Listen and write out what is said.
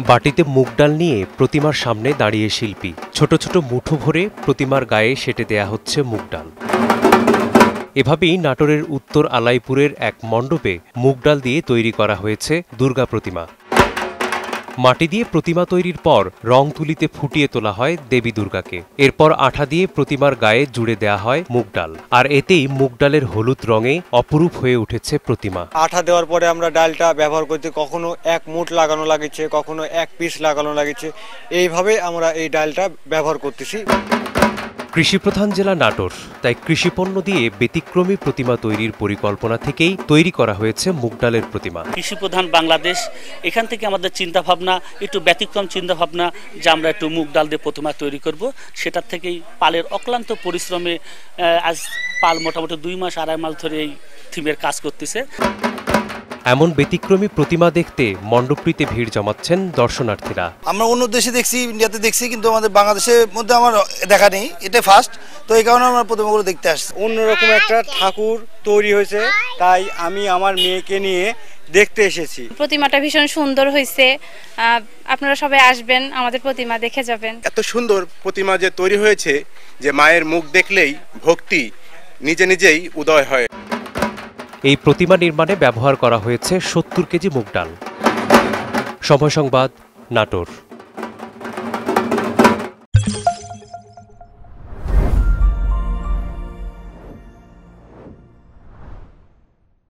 বাটিতে মুগ ডাল নিয়ে প্রতিমার সামনে দাঁড়িয়ে শিল্পী। ছোট ছোট মুঠো ভরে প্রতিমার গায়ে সেঁটে দেয়া হচ্ছে মুগ ডাল। এভাবেই নাটোরের উত্তর আলাইপুরের এক মণ্ডপে মুগ ডাল দিয়ে তৈরি করা হয়েছে দুর্গা প্রতিমা। মাটি দিয়ে প্রতিমা তৈরির পর রং তুলিতে ফুটিয়ে তোলা হয় দেবী দুর্গাকে। এরপর আঠা দিয়ে প্রতিমার গায়ে জুড়ে দেয়া হয় মুগ ডাল, আর এতেই মুগ ডালের হলুদ রঙে অপরূপ হয়ে উঠেছে প্রতিমা। আঠা দেওয়ার পরে আমরা ডালটা ব্যবহার করতে কখনো এক মুঠ লাগানো লাগছে, কখনো এক পিস লাগানো লাগছে, এইভাবে আমরা এই ডালটা ব্যবহার করতেছি। কৃষিপ্রধান জেলা নাটোর, তাই কৃষিপণ্য দিয়ে ব্যতিক্রমী প্রতিমা তৈরির পরিকল্পনা থেকেই তৈরি করা হয়েছে মুগ ডালের প্রতিমা। কৃষিপ্রধান বাংলাদেশ, এখান থেকে আমাদের চিন্তাভাবনা একটু ব্যতিক্রম চিন্তাভাবনা, যে আমরা একটু মুগ ডাল দিয়ে প্রতিমা তৈরি করব। সেটার থেকেই পালের অক্লান্ত পরিশ্রমে আজ পাল মোটামুটি 2 মাস 2.5 মাস ধরে এই থিমের কাজ করতেছে। এমন ব্যতিক্রমী প্রতিমা দেখতে মণ্ডপটিতে ভিড় জমাচ্ছেন দর্শনার্থীরা। আমরা অন্য দেশে দেখছি, ইন্ডিয়াতে দেখছি, কিন্তু আমাদের বাংলাদেশের মধ্যে আমার দেখা নেই, এটা ফার্স্ট। তো এই কারণে আমরা প্রতিমাগুলো দেখতে আসছি। অন্যরকম একটা ঠাকুর তৈরি হয়েছে, তাই আমি আমার মেয়েকে নিয়ে দেখতে এসেছি। প্রতিমাটা ভীষণ সুন্দর হয়েছে, আপনারা সবাই আসবেন, আমাদের প্রতিমা দেখে যাবেন। এত সুন্দর প্রতিমা যে তৈরি হয়েছে, যে মায়ের মুখ দেখলেই ভক্তি নিজে নিজেই উদয় হয়। এই প্রতিমা নির্মাণে ব্যবহার করা হয়েছে 70 কেজি মুগ ডাল। সময় সংবাদ, নাটোর।